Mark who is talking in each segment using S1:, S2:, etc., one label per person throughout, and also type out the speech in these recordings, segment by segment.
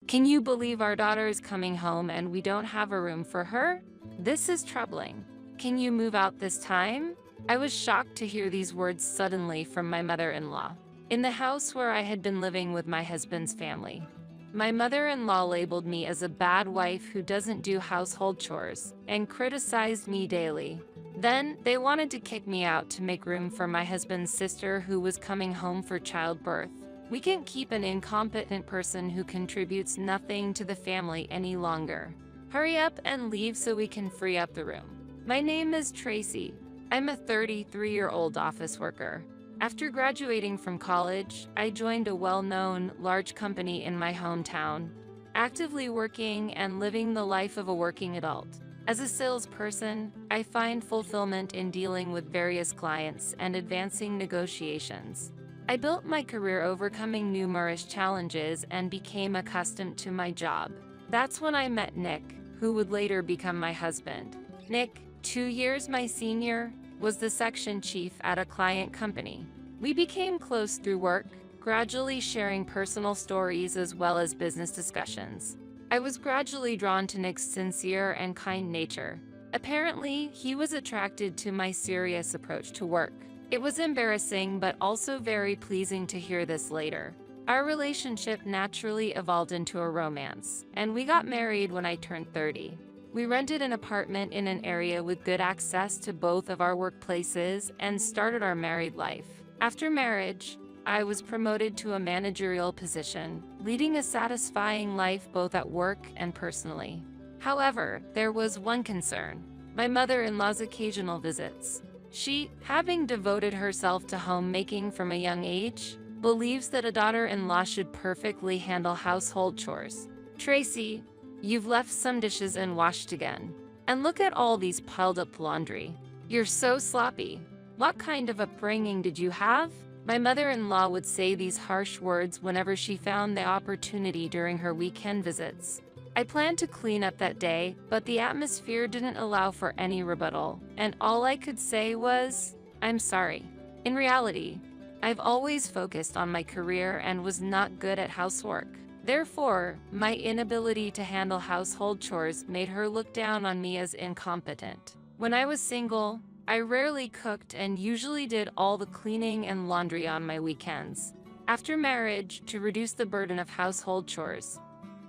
S1: Can you believe our daughter is coming home and we don't have a room for her? This is troubling. Can you move out this time? I was shocked to hear these words suddenly from my mother-in-law. In the house where I had been living with my husband's family, my mother-in-law labeled me as a bad wife who doesn't do household chores and criticized me daily. Then, they wanted to kick me out to make room for my husband's sister who was coming home for childbirth. We can't keep an incompetent person who contributes nothing to the family any longer. Hurry up and leave so we can free up the room. My name is Tracy. I'm a 33-year-old office worker. After graduating from college, I joined a well-known, large company in my hometown, actively working and living the life of a working adult. As a salesperson, I find fulfillment in dealing with various clients and advancing negotiations. I built my career overcoming numerous challenges and became accustomed to my job. That's when I met Nick, who would later become my husband. Nick, 2 years my senior, was the section chief at a client company. We became close through work, gradually sharing personal stories as well as business discussions. I was gradually drawn to Nick's sincere and kind nature. Apparently, he was attracted to my serious approach to work. It was embarrassing but also very pleasing to hear this later. Our relationship naturally evolved into a romance, and we got married when I turned 30. We rented an apartment in an area with good access to both of our workplaces and started our married life. After marriage, I was promoted to a managerial position, leading a satisfying life both at work and personally. However, there was one concern: my mother-in-law's occasional visits. She, having devoted herself to homemaking from a young age, believes that a daughter-in-law should perfectly handle household chores. Tracy, you've left some dishes unwashed again. And look at all these piled up laundry. You're so sloppy. What kind of upbringing did you have? My mother-in-law would say these harsh words whenever she found the opportunity during her weekend visits. I planned to clean up that day, but the atmosphere didn't allow for any rebuttal, and all I could say was, "I'm sorry." In reality, I've always focused on my career and was not good at housework. Therefore, my inability to handle household chores made her look down on me as incompetent. When I was single, I rarely cooked and usually did all the cleaning and laundry on my weekends. After marriage, to reduce the burden of household chores,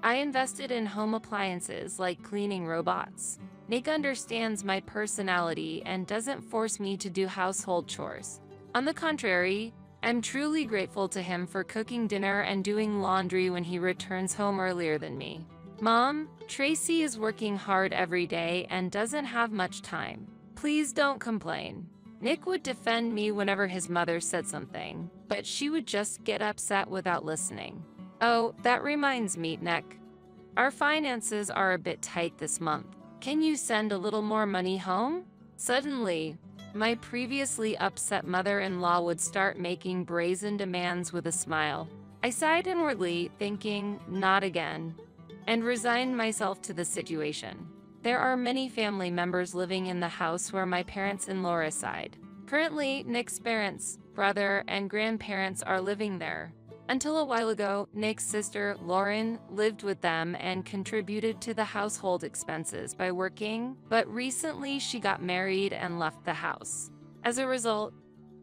S1: I invested in home appliances like cleaning robots. Nick understands my personality and doesn't force me to do household chores. On the contrary, I'm truly grateful to him for cooking dinner and doing laundry when he returns home earlier than me. Mom, Tracy is working hard every day and doesn't have much time. Please don't complain. Nick would defend me whenever his mother said something, but she would just get upset without listening. Oh, that reminds me, Nick. Our finances are a bit tight this month. Can you send a little more money home? Suddenly, my previously upset mother-in-law would start making brazen demands with a smile. I sighed inwardly, thinking, not again, and resigned myself to the situation. There are many family members living in the house where my parents-in-law reside. Currently, Nick's parents, brother, and grandparents are living there. Until a while ago, Nick's sister, Lauren, lived with them and contributed to the household expenses by working, but recently she got married and left the house. As a result,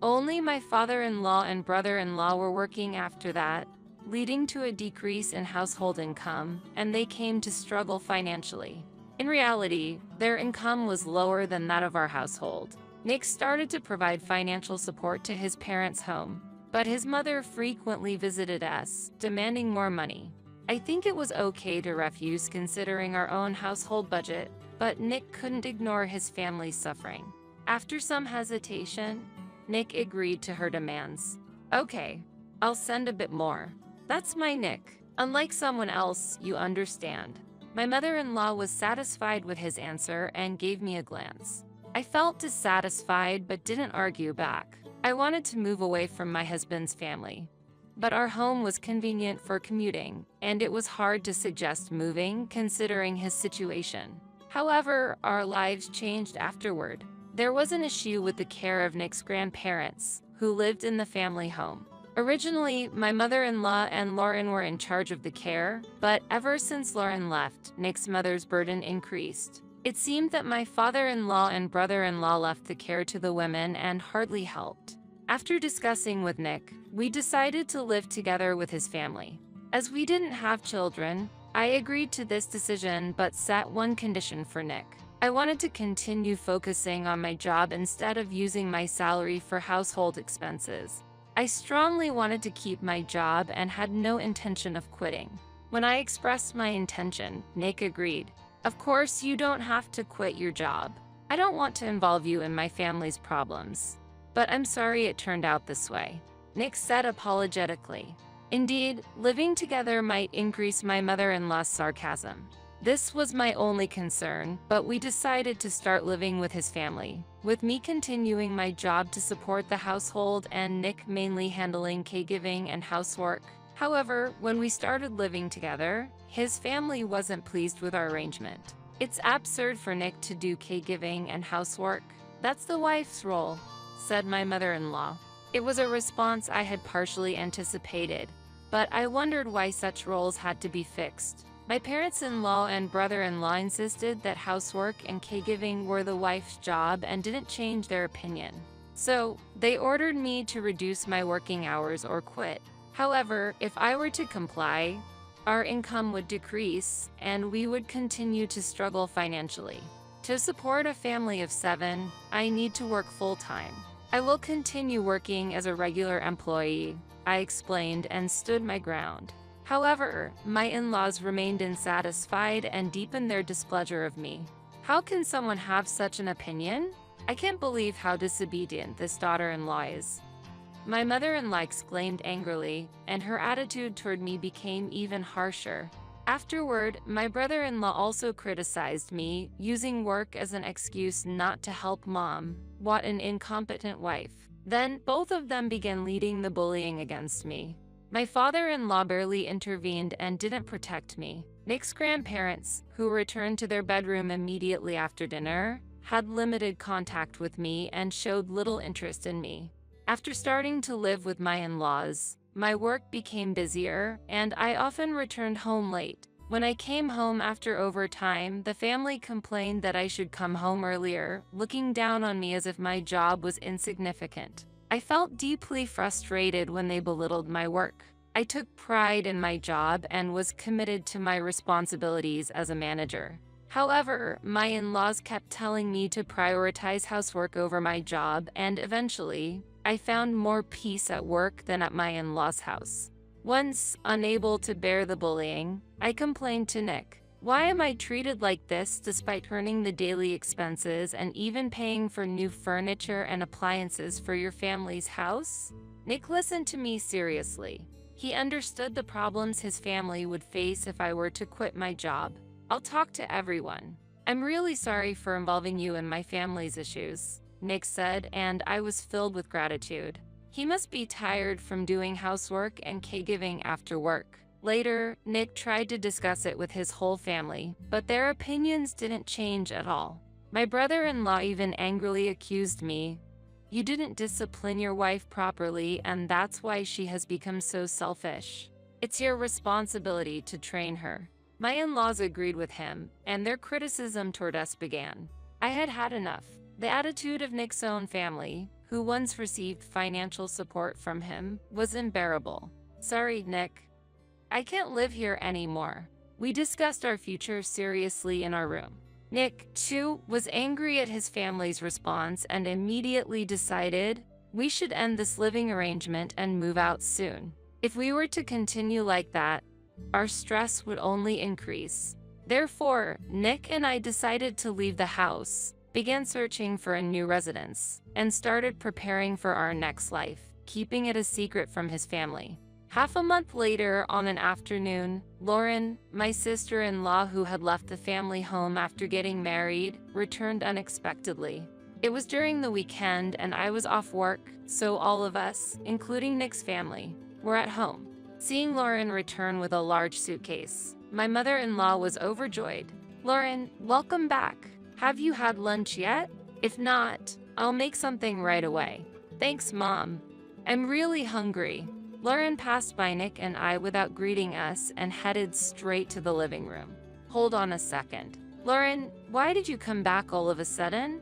S1: only my father-in-law and brother-in-law were working after that, leading to a decrease in household income, and they came to struggle financially. In reality, their income was lower than that of our household. Nick started to provide financial support to his parents' home, but his mother frequently visited us, demanding more money. I think it was okay to refuse considering our own household budget, but Nick couldn't ignore his family's suffering. After some hesitation, Nick agreed to her demands. Okay, I'll send a bit more. That's my Nick. Unlike someone else, you understand. My mother-in-law was satisfied with his answer and gave me a glance. I felt dissatisfied but didn't argue back. I wanted to move away from my husband's family, but our home was convenient for commuting, and it was hard to suggest moving considering his situation. However, our lives changed afterward. There was an issue with the care of Nick's grandparents, who lived in the family home. Originally, my mother-in-law and Lauren were in charge of the care, but ever since Lauren left, Nick's mother's burden increased. It seemed that my father-in-law and brother-in-law left the care to the women and hardly helped. After discussing with Nick, we decided to live together with his family. As we didn't have children, I agreed to this decision but set one condition for Nick. I wanted to continue focusing on my job instead of using my salary for household expenses. I strongly wanted to keep my job and had no intention of quitting. When I expressed my intention, Nick agreed. Of course, you don't have to quit your job. I don't want to involve you in my family's problems. But I'm sorry it turned out this way, Nick said apologetically. Indeed, living together might increase my mother-in-law's sarcasm. This was my only concern, but we decided to start living with his family, with me continuing my job to support the household and Nick mainly handling caregiving and housework. However, when we started living together, his family wasn't pleased with our arrangement. It's absurd for Nick to do caregiving and housework. That's the wife's role, said my mother-in-law. It was a response I had partially anticipated, but I wondered why such roles had to be fixed. My parents-in-law and brother-in-law insisted that housework and caregiving were the wife's job and didn't change their opinion. So, they ordered me to reduce my working hours or quit. However, if I were to comply, our income would decrease and we would continue to struggle financially. To support a family of 7, I need to work full-time. I will continue working as a regular employee, I explained and stood my ground. However, my in-laws remained unsatisfied and deepened their displeasure of me. How can someone have such an opinion? I can't believe how disobedient this daughter-in-law is, my mother-in-law exclaimed angrily, and her attitude toward me became even harsher. Afterward, my brother-in-law also criticized me, using work as an excuse not to help mom. What an incompetent wife. Then, both of them began leading the bullying against me. My father-in-law barely intervened and didn't protect me. Nick's grandparents, who returned to their bedroom immediately after dinner, had limited contact with me and showed little interest in me. After starting to live with my in-laws, my work became busier, and I often returned home late. When I came home after overtime, the family complained that I should come home earlier, looking down on me as if my job was insignificant. I felt deeply frustrated when they belittled my work. I took pride in my job and was committed to my responsibilities as a manager. However, my in-laws kept telling me to prioritize housework over my job, and eventually, I found more peace at work than at my in-laws' house. Once, unable to bear the bullying, I complained to Nick. Why am I treated like this despite earning the daily expenses and even paying for new furniture and appliances for your family's house? Nick listened to me seriously. He understood the problems his family would face if I were to quit my job. I'll talk to everyone. I'm really sorry for involving you in my family's issues, Nick said, and I was filled with gratitude. He must be tired from doing housework and caregiving after work. Later, Nick tried to discuss it with his whole family, but their opinions didn't change at all. My brother-in-law even angrily accused me. You didn't discipline your wife properly, and that's why she has become so selfish. It's your responsibility to train her. My in-laws agreed with him, and their criticism toward us began. I had had enough. The attitude of Nick's own family, who once received financial support from him, was unbearable. Sorry, Nick. I can't live here anymore. We discussed our future seriously in our room. Nick, too, was angry at his family's response and immediately decided we should end this living arrangement and move out soon. If we were to continue like that, our stress would only increase. Therefore, Nick and I decided to leave the house, began searching for a new residence, and started preparing for our next life, keeping it a secret from his family. Half a month later, on an afternoon, Lauren, my sister-in-law who had left the family home after getting married, returned unexpectedly. It was during the weekend and I was off work, so all of us, including Nick's family, were at home. Seeing Lauren return with a large suitcase, my mother-in-law was overjoyed. Lauren, welcome back. Have you had lunch yet? If not, I'll make something right away. Thanks, Mom. I'm really hungry. Lauren passed by Nick and I without greeting us and headed straight to the living room. Hold on a second. Lauren, why did you come back all of a sudden?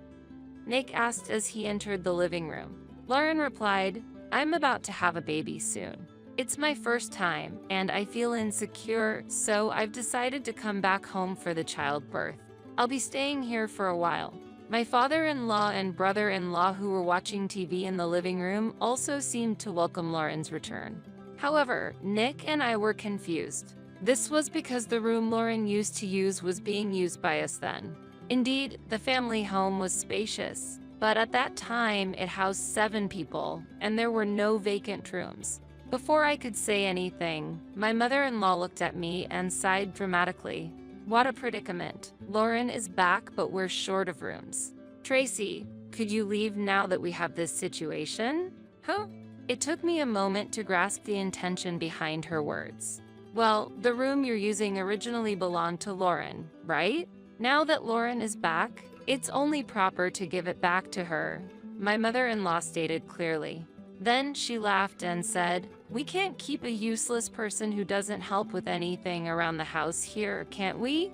S1: Nick asked as he entered the living room. Lauren replied, I'm about to have a baby soon. It's my first time, and I feel insecure, so I've decided to come back home for the childbirth. I'll be staying here for a while. My father-in-law and brother-in-law who were watching TV in the living room also seemed to welcome Lauren's return. However, Nick and I were confused. This was because the room Lauren used to use was being used by us then. Indeed, the family home was spacious, but at that time it housed 7 people, and there were no vacant rooms. Before I could say anything, my mother-in-law looked at me and sighed dramatically. What a predicament. Lauren is back, but we're short of rooms. Tracy, could you leave now that we have this situation? Huh? It took me a moment to grasp the intention behind her words. Well, the room you're using originally belonged to Lauren, right? Now that Lauren is back, it's only proper to give it back to her, my mother-in-law stated clearly. Then she laughed and said, we can't keep a useless person who doesn't help with anything around the house here, can't we?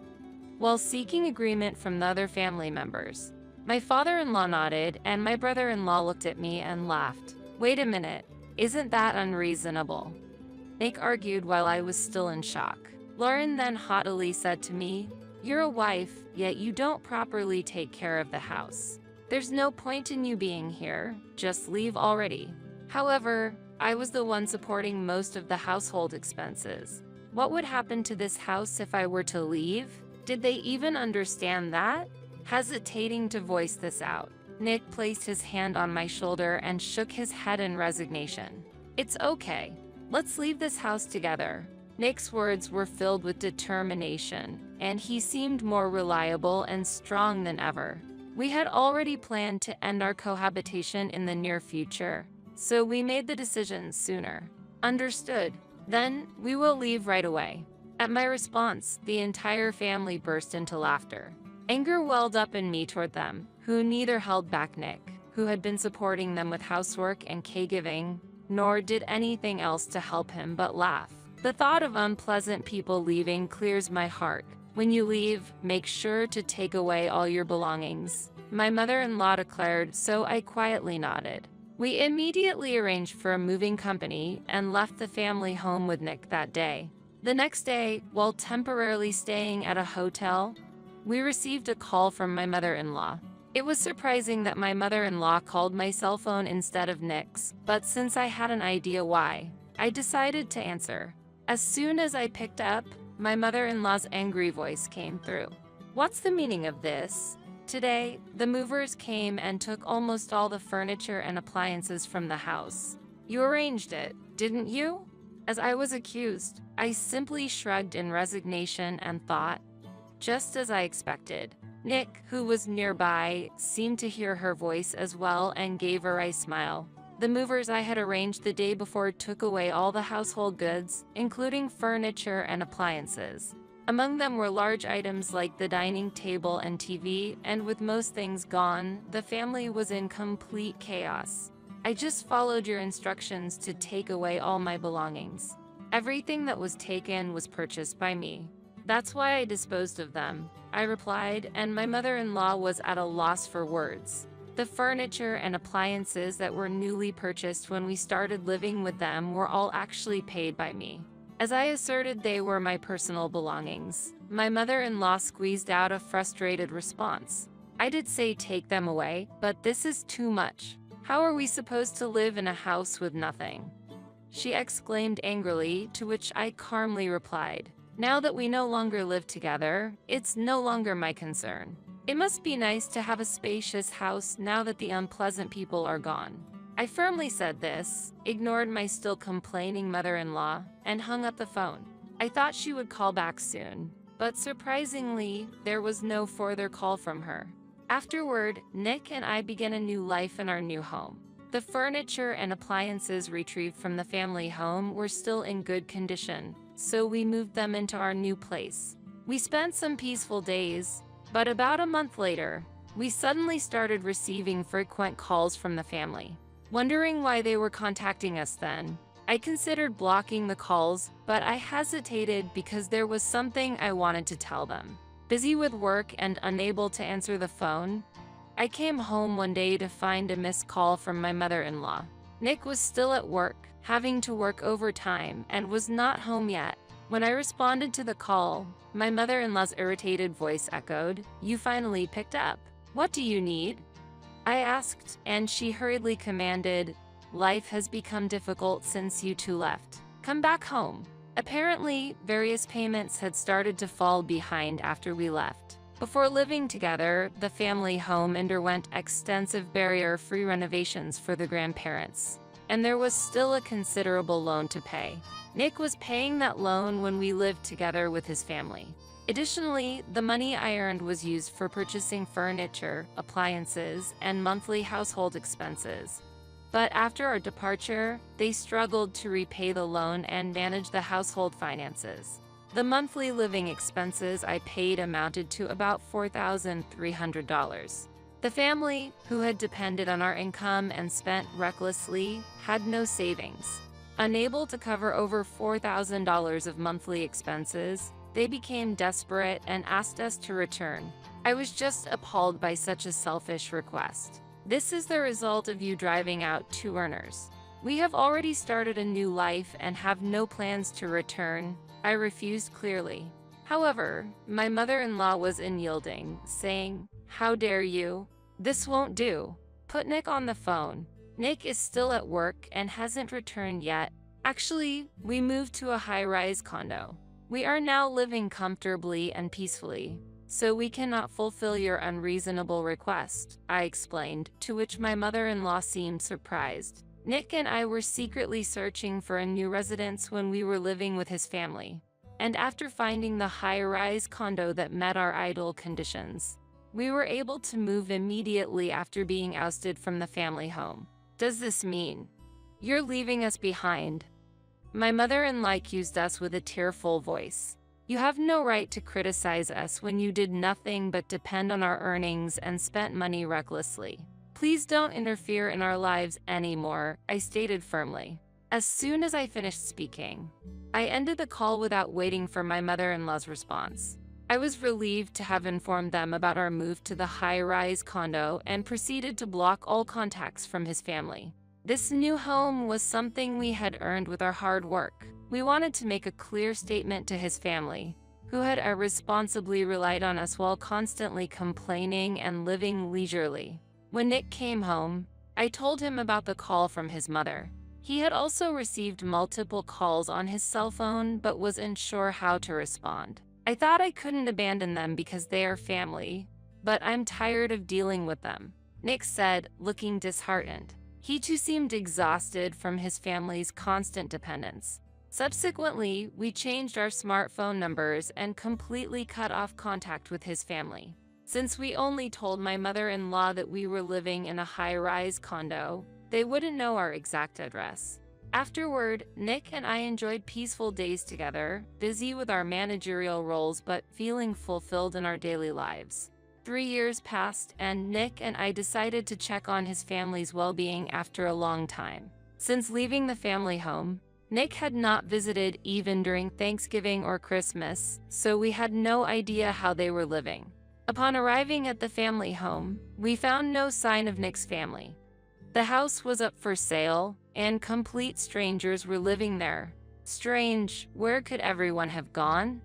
S1: While seeking agreement from the other family members. My father-in-law nodded, and my brother-in-law looked at me and laughed. Wait a minute, isn't that unreasonable? Nick argued while I was still in shock. Lauren then haughtily said to me, you're a wife, yet you don't properly take care of the house. There's no point in you being here, just leave already. However, I was the one supporting most of the household expenses. What would happen to this house if I were to leave? Did they even understand that? Hesitating to voice this out, Nick placed his hand on my shoulder and shook his head in resignation. It's okay. Let's leave this house together. Nick's words were filled with determination, and he seemed more reliable and strong than ever. We had already planned to end our cohabitation in the near future, so we made the decision sooner. Understood. Then, we will leave right away. At my response, the entire family burst into laughter. Anger welled up in me toward them, who neither held back Nick, who had been supporting them with housework and caregiving, nor did anything else to help him but laugh. The thought of unpleasant people leaving clears my heart. When you leave, make sure to take away all your belongings, my mother-in-law declared, so I quietly nodded. We immediately arranged for a moving company and left the family home with Nick that day. The next day, while temporarily staying at a hotel, we received a call from my mother-in-law. It was surprising that my mother-in-law called my cell phone instead of Nick's, but since I had an idea why, I decided to answer. As soon as I picked up, my mother-in-law's angry voice came through. What's the meaning of this? Today, the movers came and took almost all the furniture and appliances from the house. You arranged it, didn't you? As I was accused, I simply shrugged in resignation and thought, just as I expected. Nick, who was nearby, seemed to hear her voice as well and gave a wry smile. The movers I had arranged the day before took away all the household goods, including furniture and appliances. Among them were large items like the dining table and TV, and with most things gone, the family was in complete chaos. I just followed your instructions to take away all my belongings. Everything that was taken was purchased by me. That's why I disposed of them, I replied, and my mother-in-law was at a loss for words. The furniture and appliances that were newly purchased when we started living with them were all actually paid by me. As I asserted they were my personal belongings, my mother-in-law squeezed out a frustrated response. I did say take them away, but this is too much. How are we supposed to live in a house with nothing? She exclaimed angrily, to which I calmly replied, now that we no longer live together, it's no longer my concern. It must be nice to have a spacious house now that the unpleasant people are gone. I firmly said this, ignored my still complaining mother-in-law, and hung up the phone. I thought she would call back soon, but surprisingly, there was no further call from her. Afterward, Nick and I began a new life in our new home. The furniture and appliances retrieved from the family home were still in good condition, so we moved them into our new place. We spent some peaceful days, but about a month later, we suddenly started receiving frequent calls from the family. Wondering why they were contacting us then, I considered blocking the calls, but I hesitated because there was something I wanted to tell them. Busy with work and unable to answer the phone, I came home one day to find a missed call from my mother-in-law. Nick was still at work, having to work overtime, and was not home yet. When I responded to the call, my mother-in-law's irritated voice echoed, "You finally picked up. What do you need?" I asked, and she hurriedly commanded, "Life has become difficult since you two left. Come back home." Apparently, various payments had started to fall behind after we left. Before living together, the family home underwent extensive barrier-free renovations for the grandparents, and there was still a considerable loan to pay. Nick was paying that loan when we lived together with his family. Additionally, the money I earned was used for purchasing furniture, appliances, and monthly household expenses. But after our departure, they struggled to repay the loan and manage the household finances. The monthly living expenses I paid amounted to about $4,300. The family, who had depended on our income and spent recklessly, had no savings. Unable to cover over $4,000 of monthly expenses, they became desperate and asked us to return. I was just appalled by such a selfish request. "This is the result of you driving out two earners. We have already started a new life and have no plans to return," I refused clearly. However, my mother-in-law was unyielding, saying, "How dare you? This won't do. Put Nick on the phone. Nick is still at work and hasn't returned yet. Actually, we moved to a high-rise condo. We are now living comfortably and peacefully, so we cannot fulfill your unreasonable request," I explained, to which my mother-in-law seemed surprised. Nick and I were secretly searching for a new residence when we were living with his family, and after finding the high-rise condo that met our ideal conditions, we were able to move immediately after being ousted from the family home. "Does this mean you're leaving us behind?" My mother-in-law accused us with a tearful voice. "You have no right to criticize us when you did nothing but depend on our earnings and spent money recklessly. Please don't interfere in our lives anymore," I stated firmly. As soon as I finished speaking, I ended the call without waiting for my mother-in-law's response. I was relieved to have informed them about our move to the high-rise condo and proceeded to block all contacts from his family. This new home was something we had earned with our hard work. We wanted to make a clear statement to his family, who had irresponsibly relied on us while constantly complaining and living leisurely. When Nick came home, I told him about the call from his mother. He had also received multiple calls on his cell phone but was unsure how to respond. I thought I couldn't abandon them because they are family, but I'm tired of dealing with them, Nick said, looking disheartened. He too seemed exhausted from his family's constant dependence. Subsequently, we changed our smartphone numbers and completely cut off contact with his family. Since we only told my mother-in-law that we were living in a high-rise condo, they wouldn't know our exact address. Afterward, Nick and I enjoyed peaceful days together, busy with our managerial roles but feeling fulfilled in our daily lives. 3 years passed, and Nick and I decided to check on his family's well-being after a long time. Since leaving the family home, Nick had not visited even during Thanksgiving or Christmas, so we had no idea how they were living. Upon arriving at the family home, we found no sign of Nick's family. The house was up for sale, and complete strangers were living there. Strange, where could everyone have gone?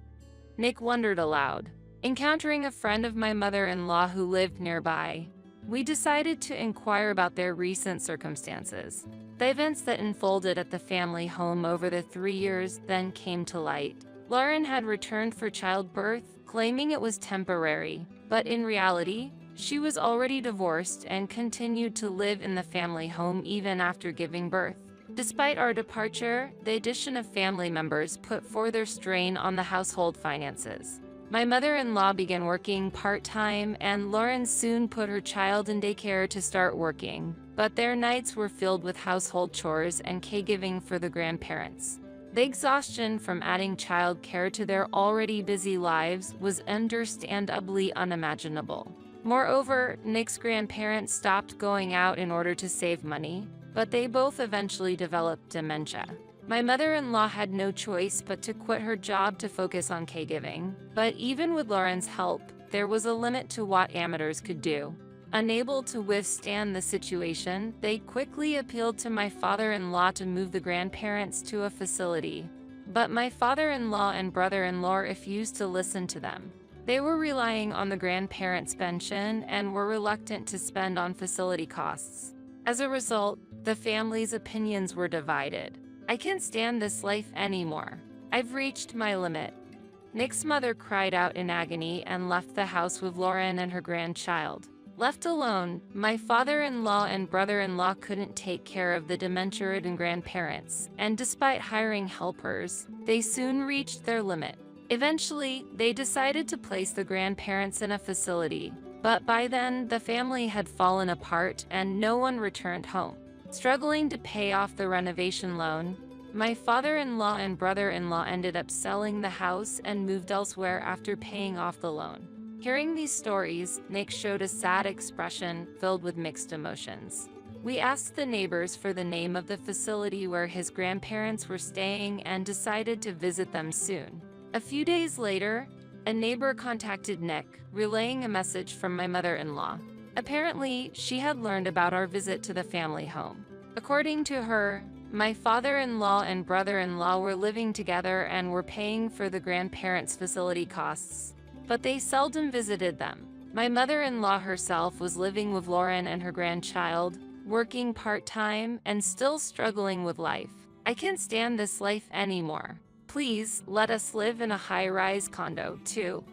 S1: Nick wondered aloud. Encountering a friend of my mother-in-law who lived nearby, we decided to inquire about their recent circumstances. The events that unfolded at the family home over the 3 years then came to light. Lauren had returned for childbirth, claiming it was temporary, but in reality, she was already divorced and continued to live in the family home even after giving birth. Despite our departure, the addition of family members put further strain on the household finances. My mother-in-law began working part-time, and Lauren soon put her child in daycare to start working, but their nights were filled with household chores and caregiving for the grandparents. The exhaustion from adding child care to their already busy lives was understandably unimaginable. Moreover, Nick's grandparents stopped going out in order to save money, but they both eventually developed dementia. My mother-in-law had no choice but to quit her job to focus on caregiving. But even with Lauren's help, there was a limit to what amateurs could do. Unable to withstand the situation, they quickly appealed to my father-in-law to move the grandparents to a facility. But my father-in-law and brother-in-law refused to listen to them. They were relying on the grandparents' pension and were reluctant to spend on facility costs. As a result, the family's opinions were divided. I can't stand this life anymore. I've reached my limit. Nick's mother cried out in agony and left the house with Lauren and her grandchild. Left alone, my father-in-law and brother-in-law couldn't take care of the dementia-ridden grandparents, and despite hiring helpers, they soon reached their limit. Eventually, they decided to place the grandparents in a facility, but by then, the family had fallen apart and no one returned home. Struggling to pay off the renovation loan, my father-in-law and brother-in-law ended up selling the house and moved elsewhere after paying off the loan. Hearing these stories, Nick showed a sad expression filled with mixed emotions. We asked the neighbors for the name of the facility where his grandparents were staying and decided to visit them soon. A few days later, a neighbor contacted Nick, relaying a message from my mother-in-law. Apparently, she had learned about our visit to the family home. According to her, my father-in-law and brother-in-law were living together and were paying for the grandparents' facility costs, but they seldom visited them. My mother-in-law herself was living with Lauren and her grandchild, working part-time and still struggling with life. I can't stand this life anymore. Please, let us live in a high-rise condo, too.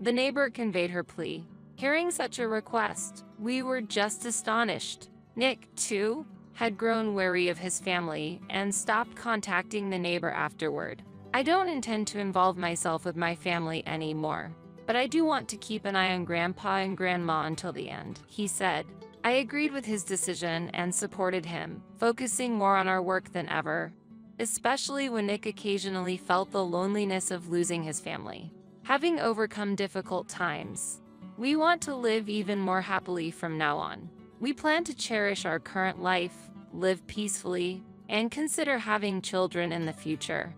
S1: The neighbor conveyed her plea. Hearing such a request, we were just astonished. Nick, too, had grown wary of his family and stopped contacting the neighbor afterward. I don't intend to involve myself with my family anymore, but I do want to keep an eye on Grandpa and Grandma until the end, he said. I agreed with his decision and supported him, focusing more on our work than ever, especially when Nick occasionally felt the loneliness of losing his family. Having overcome difficult times, we want to live even more happily from now on. We plan to cherish our current life, live peacefully, and consider having children in the future.